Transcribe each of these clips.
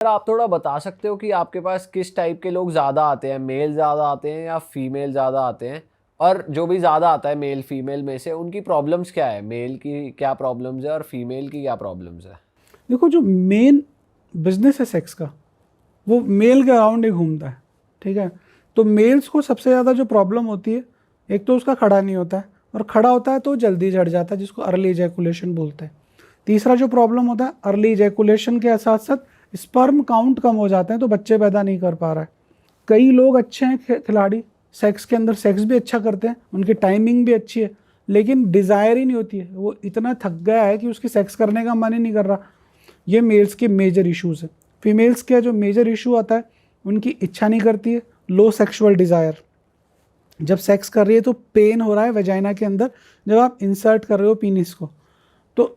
Sir आप थोड़ा बता सकते हो कि आपके पास किस टाइप के लोग ज़्यादा आते हैं, मेल ज़्यादा आते हैं या फीमेल ज़्यादा आते हैं? और जो भी ज़्यादा आता है मेल फीमेल में से उनकी प्रॉब्लम्स क्या है? मेल की क्या प्रॉब्लम्स है और फीमेल की क्या प्रॉब्लम्स है? देखो, जो मेन बिजनेस है सेक्स का वो मेल के अराउंड ही घूमता है। ठीक है, तो मेल्स को सबसे ज़्यादा जो प्रॉब्लम होती है, एक तो उसका खड़ा नहीं होता है, और खड़ा होता है तो जल्दी झड़ जाता है, जिसको अर्ली इजैकुलेशन बोलते हैं। तीसरा जो प्रॉब्लम होता है, अर्ली इजैकुलेशन के साथ साथ स्पर्म काउंट कम हो जाते हैं, तो बच्चे पैदा नहीं कर पा रहा है। कई लोग अच्छे हैं खिलाड़ी, सेक्स के अंदर सेक्स भी अच्छा करते हैं, उनकी टाइमिंग भी अच्छी है, लेकिन डिज़ायर ही नहीं होती है। वो इतना थक गया है कि उसकी सेक्स करने का मन ही नहीं कर रहा। ये मेल्स के मेजर इश्यूज़ हैं। फीमेल्स का जो मेजर इशू आता है, उनकी इच्छा नहीं करती है, लो सेक्सुअल डिज़ायर। जब सेक्स कर रही है तो पेन हो रहा है वेजाइना के अंदर, जब आप इंसर्ट कर रहे हो पीनिस को। तो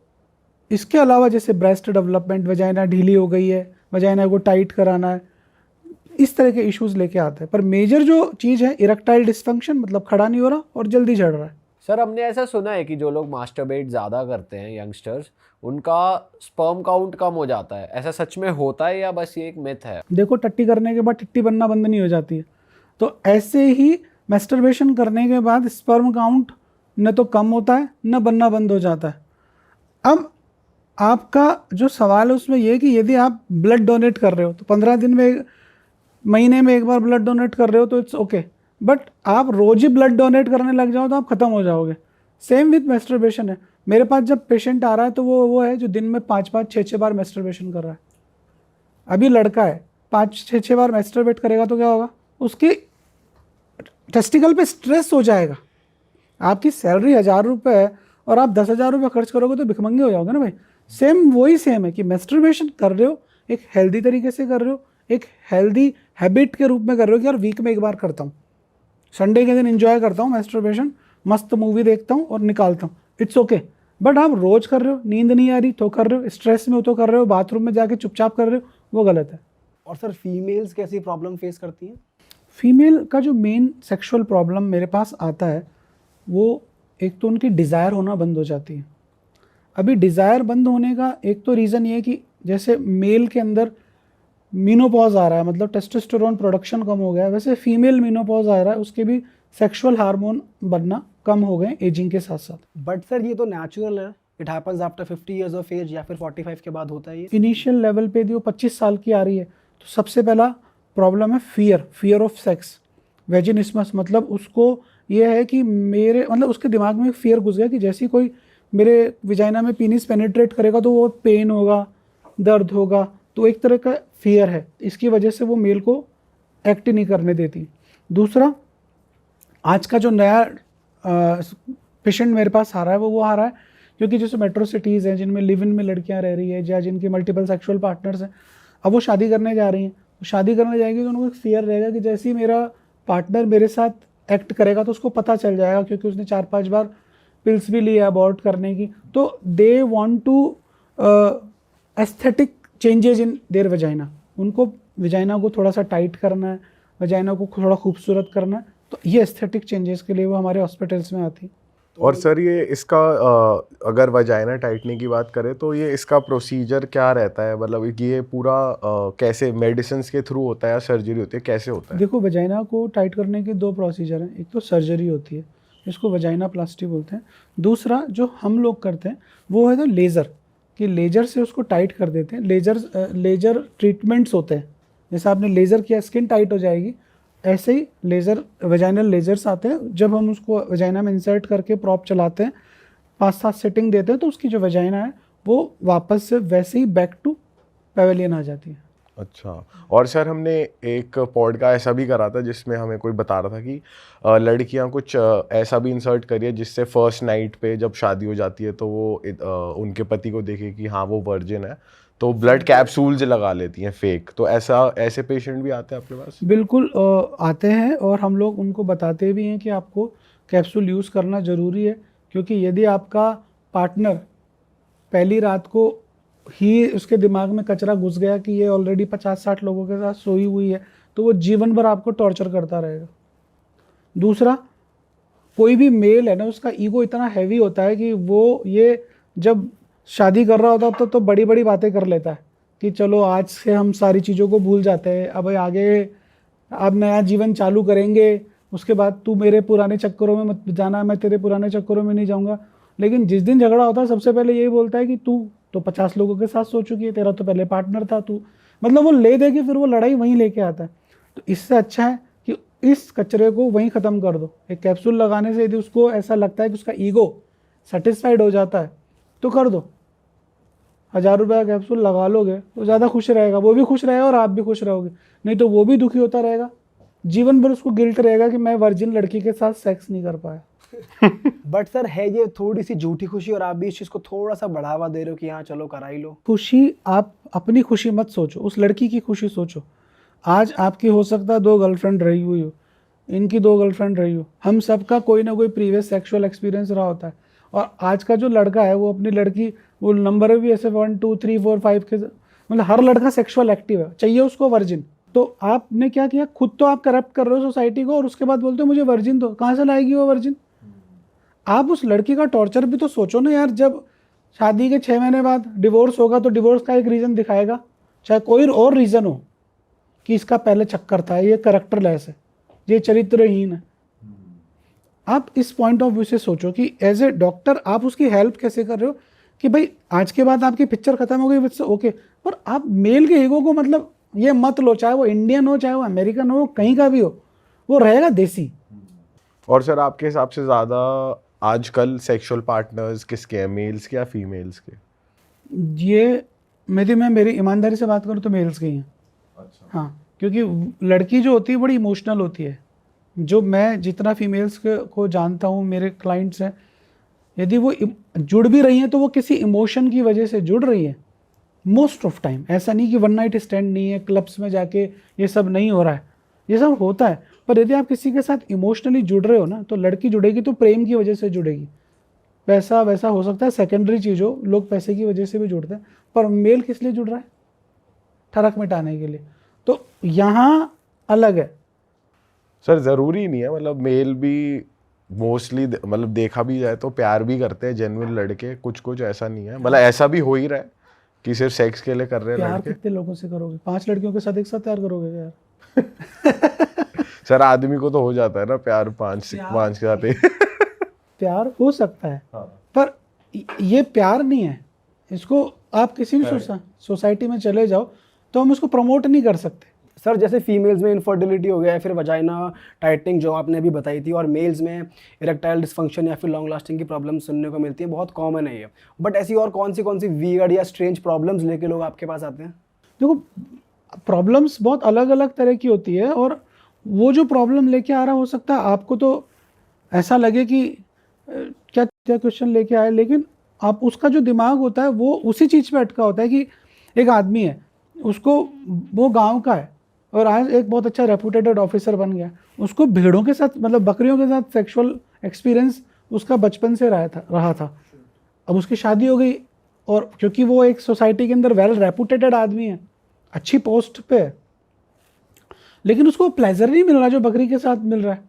इसके अलावा जैसे ब्रेस्ट डेवलपमेंट, वेजाइना ढीली हो गई है, वेजाइना को टाइट कराना है, इस तरह के इश्यूज लेके आता है। पर मेजर जो चीज़ है, इरेक्टाइल डिस्फंक्शन, मतलब खड़ा नहीं हो रहा और जल्दी झड़ रहा है। सर हमने ऐसा सुना है कि जो लोग मास्टरबेट ज़्यादा करते हैं यंगस्टर्स, उनका स्पर्म काउंट कम हो जाता है। ऐसा सच में होता है या बस ये एक मिथ है? देखो, टट्टी करने के बाद टिट्टी बनना बंद नहीं हो जाती है, तो ऐसे ही मैस्टरबेशन करने के बाद स्पर्म काउंट न तो कम होता है न बनना बंद हो जाता है। अब आपका जो सवाल है उसमें यह कि यदि आप ब्लड डोनेट कर रहे हो तो 15 दिन में, महीने में एक बार ब्लड डोनेट कर रहे हो तो इट्स ओके, बट आप रोज ही ब्लड डोनेट करने लग जाओ तो आप खत्म हो जाओगे। सेम विथ मैस्टरबेशन है। मेरे पास जब पेशेंट आ रहा है तो वो है जो दिन में 5-5, 6-6 बार मैस्टरबेशन कर रहा है। अभी लड़का है, 5-6 बार मैस्टरबेट करेगा तो क्या होगा, उसकी टेस्टिकल पे स्ट्रेस हो जाएगा। आपकी सैलरी 1,000 रुपये है और आप 10,000 रुपये खर्च करोगे तो भिखमंगे हो जाओगे ना भाई। सेम है कि मैस्टरबेशन कर रहे हो, एक हेल्दी तरीके से कर रहे हो, एक हेल्दी हैबिट के रूप में कर रहे हो कि यार वीक में एक बार करता हूँ, संडे के दिन एंजॉय करता हूँ मैस्टरबेशन, मस्त मूवी देखता हूँ और निकालता हूँ, इट्स ओके। बट आप रोज कर रहे हो, नींद नहीं आ रही तो कर रहे हो, स्ट्रेस में हो तो कर रहे हो, बाथरूम में जाके चुपचाप कर रहे हो, वो गलत है। और सर फीमेल्स कैसी प्रॉब्लम फेस करती हैं? फीमेल का जो मेन सेक्सुअल प्रॉब्लम मेरे पास आता है, वो एक तो उनकी डिज़ायर होना बंद हो जाती है। अभी डिज़ायर बंद होने का एक तो रीज़न ये है कि जैसे मेल के अंदर मीनोपॉज आ रहा है, मतलब टेस्टोस्टेरोन प्रोडक्शन कम हो गया है, वैसे फीमेल मीनोपॉज आ रहा है, उसके भी सेक्सुअल हार्मोन बनना कम हो गए एजिंग के साथ साथ। बट सर ये तो नेचुरल है, it happens after 50 years of age या फिर 45 के बाद होता है ये। इनिशियल लेवल पे जो 25 साल की आ रही है, तो सबसे पहला प्रॉब्लम है फियर ऑफ सेक्स, वेजिनिस्मस। मतलब उसको ये है कि मेरे, मतलब उसके दिमाग में फियर घुस गया कि जैसे कोई मेरे विजाइना में पीनिस पेनिट्रेट करेगा तो वो पेन होगा, दर्द होगा, तो एक तरह का फियर है। इसकी वजह से वो मेल को एक्ट नहीं करने देती। दूसरा, आज का जो नया पेशेंट मेरे पास आ रहा है वो आ रहा है क्योंकि जैसे मेट्रो सिटीज़ हैं जिनमें लिव इन में लड़कियां रह रही है या जिनके मल्टीपल सेक्सुअल पार्टनर्स हैं, अब वो शादी करने जा रही हैं, तो शादी करने जाएगी तो उनको एक फियर रहेगा कि जैसे ही मेरा पार्टनर मेरे साथ एक्ट करेगा तो उसको पता चल जाएगा, क्योंकि उसने 4-5 बार पिल्स भी लिया अबॉर्ट करने की। तो they want to aesthetic changes in their vagina. उनको वजाइना को थोड़ा सा टाइट करना है, वजाइना को थोड़ा खूबसूरत करना है, तो ये एस्थेटिक चेंजेस के लिए वो हमारे हॉस्पिटल्स में आती। और सर ये इसका अगर वजाइना टाइटनिंग की बात करें तो ये इसका प्रोसीजर क्या रहता है? मतलब कि ये पूरा कैसे मेडिसिन के थ्रू होता है या सर्जरी होती है, कैसे होता है? देखो, वजाइना को टाइट करने के 2 प्रोसीजर हैं। एक तो सर्जरी होती है, इसको वजाइना प्लास्टी बोलते हैं। दूसरा जो हम लोग करते हैं वो है तो लेज़र, कि लेज़र से उसको टाइट कर देते हैं। लेज़र ट्रीटमेंट्स होते हैं, जैसे आपने लेज़र किया स्किन टाइट हो जाएगी, ऐसे ही लेज़र, वजाइनल लेज़र्स आते हैं। जब हम उसको वजाइना में इंसर्ट करके प्रॉप चलाते हैं, 5-7 सेटिंग देते हैं, तो उसकी जो वजाइना है वो वापस से वैसे ही बैक टू पेवेलियन आ जाती है। अच्छा। और सर हमने एक पॉडकास्ट ऐसा भी करा था जिसमें हमें कोई बता रहा था कि लड़कियां कुछ ऐसा भी इंसर्ट करिए जिससे फर्स्ट नाइट पे जब शादी हो जाती है तो वो उनके पति को देखे कि हाँ वो वर्जिन है, तो ब्लड कैप्सूल्स लगा लेती हैं फेक। तो ऐसे पेशेंट भी आते हैं आपके पास? बिल्कुल आते हैं, और हम लोग उनको बताते भी हैं कि आपको कैप्सूल यूज़ करना ज़रूरी है, क्योंकि यदि आपका पार्टनर पहली रात को ही उसके दिमाग में कचरा घुस गया कि ये ऑलरेडी 50-60 लोगों के साथ सोई हुई है, तो वो जीवन भर आपको टॉर्चर करता रहेगा। दूसरा, कोई भी मेल है ना, उसका ईगो इतना हैवी होता है कि वो ये जब शादी कर रहा होता तो बड़ी बड़ी बातें कर लेता है कि चलो आज से हम सारी चीज़ों को भूल जाते हैं, अब आगे अब नया जीवन चालू करेंगे, उसके बाद तू मेरे पुराने चक्करों में मत जाना, मैं तेरे पुराने चक्करों में नहीं जाऊँगा। लेकिन जिस दिन झगड़ा होता है सबसे पहले यही बोलता है कि तू तो 50 लोगों के साथ सो चुकी है, तेरा तो पहले पार्टनर था तू, मतलब वो ले दे के फिर वो लड़ाई वहीं लेके आता है। तो इससे अच्छा है कि इस कचरे को वहीं ख़त्म कर दो। एक कैप्सूल लगाने से यदि उसको ऐसा लगता है कि उसका ईगो सेटिस्फाइड हो जाता है तो कर दो, 1000 रुपये का कैप्सूल लगा लोगे तो ज़्यादा खुश रहेगा, वो भी खुश रहेगा और आप भी खुश रहोगे। नहीं तो वो भी दुखी होता रहेगा, जीवन भर उसको गिल्ट रहेगा कि मैं वर्जिन लड़की के साथ सेक्स नहीं कर पाया। बट सर है ये थोड़ी सी झूठी खुशी और आप भी इस चीज़ को थोड़ा सा बढ़ावा दे रहे हो कि हाँ चलो करा ही लो। खुशी, आप अपनी खुशी मत सोचो, उस लड़की की खुशी सोचो। आज आपकी हो सकता है 2 गर्लफ्रेंड रही हुई हो, इनकी 2 गर्लफ्रेंड रही हो, हम सबका कोई ना कोई प्रीवियस सेक्सुअल एक्सपीरियंस रहा होता है। और आज का जो लड़का है वो अपनी लड़की, वो नंबर भी ऐसे 1 2 3 4 5 के, मतलब हर लड़का सेक्सुअल एक्टिव है, चाहिए उसको वर्जिन। तो आपने क्या किया, खुद तो आप करप्ट कर रहे हो सोसाइटी को और उसके बाद बोलते हो मुझे वर्जिन दो। कहाँ से लाएगी वो वर्जिन? आप उस लड़की का टॉर्चर भी तो सोचो ना यार। जब शादी के 6 महीने बाद डिवोर्स होगा तो डिवोर्स का एक रीज़न दिखाएगा, चाहे कोई और रीज़न हो कि इसका पहले चक्कर था, ये कैरेक्टरलेस है, ये चरित्रहीन है। आप इस पॉइंट ऑफ व्यू से सोचो कि एज ए डॉक्टर आप उसकी हेल्प कैसे कर रहे हो कि भाई आज के बाद आपकी पिक्चर खत्म हो गई विद ओके, पर आप मेल के ईगो को मतलब ये मत लो, चाहे वो इंडियन हो चाहे वो अमेरिकन हो, कहीं का भी हो, वो रहेगा देसी। और सर आपके हिसाब से ज़्यादा आजकल सेक्सुअल पार्टनर्स किसके हैं, मेल्स के या फीमेल्स के? ये मैं मेरी ईमानदारी से बात करूँ तो मेल्स के ही हैं। अच्छा। हाँ, क्योंकि लड़की जो होती है बड़ी इमोशनल होती है। जो मैं जितना फीमेल्स को जानता हूँ, मेरे क्लाइंट्स हैं, यदि वो जुड़ भी रही हैं तो वो किसी इमोशन की वजह से जुड़ रही है मोस्ट ऑफ टाइम। ऐसा नहीं कि वन नाइट स्टैंड नहीं है, क्लब्स में जाके ये सब नहीं हो रहा है, ये सब होता है। पर यदि आप किसी के साथ इमोशनली जुड़ रहे हो ना, तो लड़की जुड़ेगी तो प्रेम की वजह से जुड़ेगी। पैसा वैसा हो सकता है सेकेंडरी चीज़ हो, लोग पैसे की वजह से भी जुड़ते हैं, पर मेल किस लिए जुड़ रहा है? ठरक मिटाने के लिए। तो यहाँ अलग है। सर ज़रूरी नहीं है, मतलब मेल भी मोस्टली मतलब देखा भी जाए तो प्यार भी करते हैं जेन्युइन लड़के, कुछ कुछ ऐसा नहीं है, मतलब ऐसा भी हो ही रहा है कि सिर्फ सेक्स के लिए कर रहे हैं प्यार लड़के। कितने लोगों से करोगे? 5 लड़कियों के साथ एक साथ प्यार करोगे यार? सर आदमी को तो हो जाता है ना प्यार 5 के साथ ही। प्यार हो सकता है, हाँ। पर ये प्यार नहीं है। इसको आप किसी भी सोसाइटी में चले जाओ तो हम इसको प्रमोट नहीं कर सकते। सर जैसे फीमेल्स में इनफर्टिलिटी हो गया, फिर वजाइना टाइटनिंग जो आपने अभी बताई थी, और मेल्स में इरेक्टाइल डिस्फंक्शन या फिर लॉन्ग लास्टिंग की प्रॉब्लम सुनने को मिलती है, बहुत कॉमन है ये। बट ऐसी और कौन सी वियर्ड या स्ट्रेंज प्रॉब्लम्स लेके लोग आपके पास आते हैं? देखो, प्रॉब्लम्स बहुत अलग अलग तरह की होती है, और वो जो प्रॉब्लम लेके आ रहा हो सकता है आपको तो ऐसा लगे कि क्या क्या क्वेश्चन लेके आए, लेकिन आप उसका जो दिमाग होता है वो उसी चीज़ पे अटका होता है कि एक आदमी है, उसको, वो गांव का है और आज एक बहुत अच्छा रेपुटेटेड ऑफिसर बन गया, उसको भेड़ों के साथ मतलब बकरियों के साथ सेक्सुअल एक्सपीरियंस उसका बचपन से रहा था। अब उसकी शादी हो गई, और क्योंकि वो एक सोसाइटी के अंदर वेल रेपुटेटेड आदमी है, अच्छी पोस्ट पे है, लेकिन उसको प्लेजर नहीं मिल रहा जो बकरी के साथ मिल रहा है।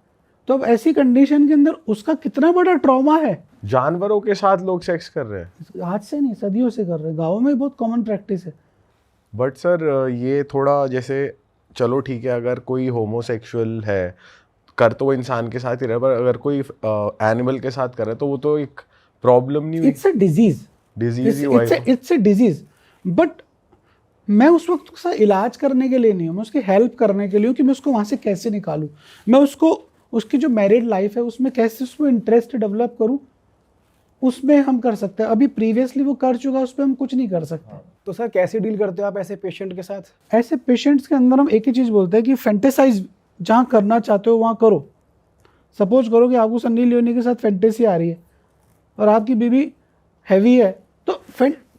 तो अब ऐसी कंडीशन के अंदर उसका कितना बड़ा ट्रॉमा है। जानवरों के साथ लोग सेक्स कर रहे हैं? आज से नहीं, सदियों से कर रहे हैं, गाँव में बहुत कॉमन प्रैक्टिस है। बट सर ये थोड़ा जैसे, चलो ठीक है अगर कोई होमोसेक्सुअल है, कर तो वो इंसान के साथ ही रहे, पर अगर कोई एनिमल के साथ कर रहा है तो वो तो एक प्रॉब्लम नहीं हुई? इट्स अ डिजीज, डिजीज ही हुआ है। It's a disease. बट मैं उस वक्त उसका इलाज करने के लिए नहीं हूँ, मैं उसकी हेल्प करने के लिए हूँ कि मैं उसको वहाँ से कैसे निकालूँ, मैं उसको उसकी जो मैरिड लाइफ है उसमें कैसे उसमें इंटरेस्ट डेवलप करूँ, उसमें हम कर सकते हैं। अभी प्रीवियसली वो कर चुका, उस पर हम कुछ नहीं कर सकते। तो सर कैसे डील करते हो आप ऐसे पेशेंट के साथ? ऐसे पेशेंट्स के अंदर हम एक ही चीज़ बोलते हैं कि फैंटेसाइज जहाँ करना चाहते हो वहाँ करो। सपोज करो कि आपको सन्नी लियोनी के साथ फैंटेसी आ रही है और आपकी बीवी हैवी है, तो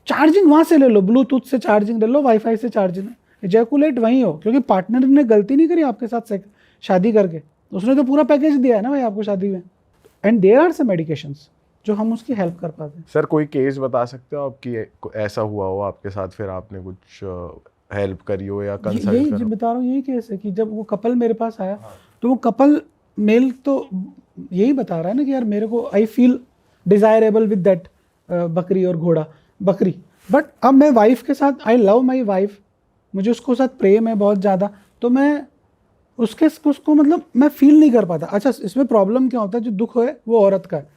चार्जिंग वहाँ से ले लो, ब्लूटूथ से चार्जिंग ले लो, वाईफाई से चार्जिंग, एजैकुलेट वहीं हो, क्योंकि पार्टनर ने गलती नहीं करी आपके साथ शादी करके, उसने तो पूरा पैकेज दिया है ना भाई आपको शादी में। And there are some medications जो हम उसकी हेल्प कर पाते हैं। सर कोई केस बता सकते हो आपकी ऐसा हुआ हो आपके साथ, फिर आपने कुछ हेल्प करी हो या कंसल्ट यही करो? बता रहा हूँ, यही केस है कि जब वो कपल मेरे पास आया, तो वो कपल मेल तो यही बता रहा है ना कि यार मेरे को I feel desirable with that बकरी और घोड़ा, बकरी बट अब मैं वाइफ के साथ, आई लव माई वाइफ, मुझे उसको साथ प्रेम है बहुत ज़्यादा, तो मैं उसको मतलब मैं फील नहीं कर पाता। अच्छा, इसमें प्रॉब्लम क्या होता है, जो दुख है वो औरत का है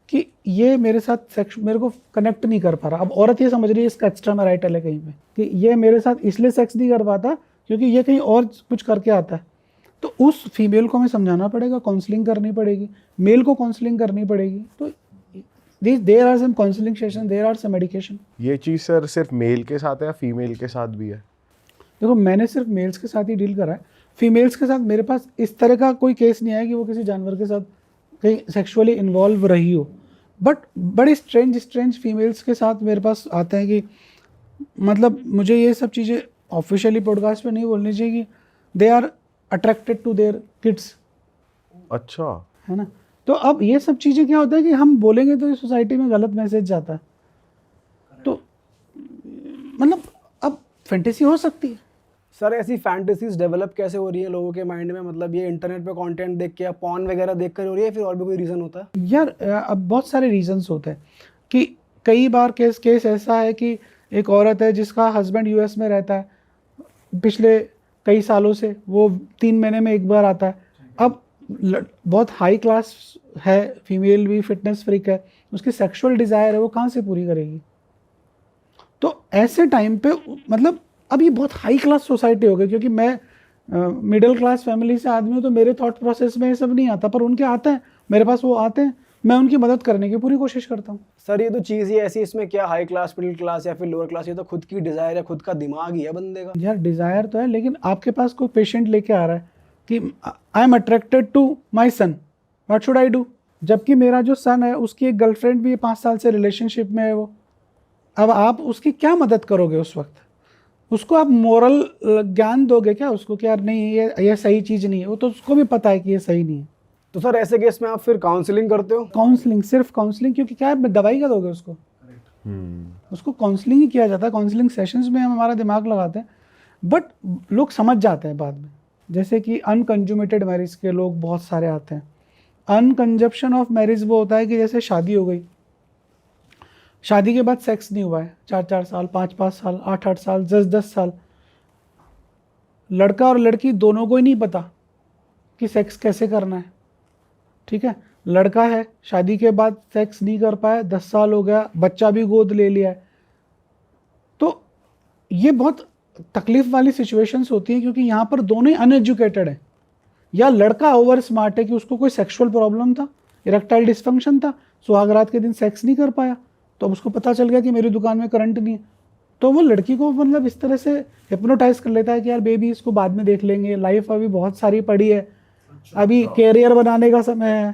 कि ये मेरे साथ सेक्स मेरे को कनेक्ट नहीं कर पा रहा। अब औरत ये समझ रही है इसका एक्स्ट्रा मैरिटल है कहीं पे, कि ये मेरे साथ इसलिए सेक्स नहीं कर पाता क्योंकि ये कहीं और कुछ करके आता है। तो उस फीमेल को हमें समझाना पड़ेगा, काउंसलिंग करनी पड़ेगी, मेल को काउंसलिंग करनी पड़ेगी। तो there are some counselling session, there are some medication. ये चीज़ सर सिर्फ मेल के साथ है या फीमेल के साथ भी है? देखो, मैंने सिर्फ मेल्स के साथ ही डील करा है, फीमेल्स के साथ मेरे पास इस तरह का कोई केस नहीं आया कि वो किसी जानवर के साथ कहीं सेक्सुअली इन्वॉल्व रही हो। बट बड़े स्ट्रेंज फीमेल्स के साथ मेरे पास आते हैं कि मतलब मुझे ये सब चीज़ें ऑफिशियली पॉडकास्ट पे नहीं बोलनी चाहिए कि they are attracted to their kids, अच्छा, है ना। तो अब ये सब चीज़ें क्या होता है कि हम बोलेंगे तो सोसाइटी में गलत मैसेज जाता है। तो मतलब अब फैंटेसी हो सकती है। सर ऐसी फैंटेसीज डेवलप कैसे हो रही है लोगों के माइंड में? मतलब ये इंटरनेट पे कंटेंट देख के या पॉर्न वगैरह देख कर हो रही है, फिर और भी कोई रीज़न होता है? यार अब बहुत सारे रीजंस होते हैं कि कई बार केस ऐसा है कि एक औरत है जिसका हस्बैंड यूएस में रहता है, पिछले कई सालों से वो 3 महीने में एक बार आता है। अब बहुत हाई क्लास है, फीमेल भी फिटनेस फ्रीक है, उसकी सेक्सुअल डिज़ायर है, वो कहाँ से पूरी करेगी? तो ऐसे टाइम पे मतलब अब ये बहुत हाई क्लास सोसाइटी हो गई, क्योंकि मैं मिडिल क्लास फैमिली से आदमी हूँ, तो मेरे थॉट प्रोसेस में ये सब नहीं आता, पर उनके आते हैं, मेरे पास वो आते हैं, मैं उनकी मदद करने की पूरी कोशिश करता हूँ। सर ये तो चीज़ ही ऐसी, इसमें क्या हाई क्लास, मिडिल क्लास या फिर लोअर क्लास, ये तो खुद की डिज़ायर है, खुद का दिमाग ही है बंदे का। यार डिज़ायर तो है, लेकिन आपके पास कोई पेशेंट लेके आ रहा है कि I am attracted to my son, what should I do? जबकि मेरा जो सन है उसकी एक गर्लफ्रेंड भी 5 साल से रिलेशनशिप में है वो। अब आप उसकी क्या मदद करोगे उस वक्त? उसको आप मोरल ज्ञान दोगे क्या उसको कि यार नहीं ये सही चीज़ नहीं है? वो तो उसको भी पता है कि ये सही नहीं है। तो सर ऐसे केस में आप फिर काउंसलिंग करते हो? काउंसलिंग, सिर्फ काउंसलिंग, क्योंकि क्या है, दवाई क्या दोगे उसको? उसको काउंसलिंग ही किया जाता है। काउंसलिंग सेशंस में हम हमारा दिमाग लगाते हैं, बट लोग समझ जाते हैं बाद में। जैसे कि अनकंजुमेटेड मैरिज के लोग बहुत सारे आते हैं। अनकंजप्शन ऑफ मैरिज वो होता है कि जैसे शादी हो गई, शादी के बाद सेक्स नहीं हुआ है 4-4 साल, 5-5 साल, 8-8 साल, 10-10 साल, लड़का और लड़की दोनों को ही नहीं पता कि सेक्स कैसे करना है। ठीक है, लड़का है, शादी के बाद सेक्स नहीं कर पाया, 10 साल हो गया, बच्चा भी गोद ले लिया है। तो ये बहुत तकलीफ वाली सिचुएशंस होती हैं, क्योंकि यहाँ पर दोनों ही अनएजुकेटेड हैं, या लड़का ओवर स्मार्ट है कि उसको कोई सेक्सुअल प्रॉब्लम था, इरेक्टाइल डिस्फंक्शन था, सुहागरात के दिन सेक्स नहीं कर पाया, तो अब उसको पता चल गया कि मेरी दुकान में करंट नहीं है, तो वो लड़की को मतलब इस तरह से हिप्नोटाइज कर लेता है कि यार बेबी इसको बाद में देख लेंगे, लाइफ अभी बहुत सारी पड़ी है, अभी कैरियर बनाने का समय है।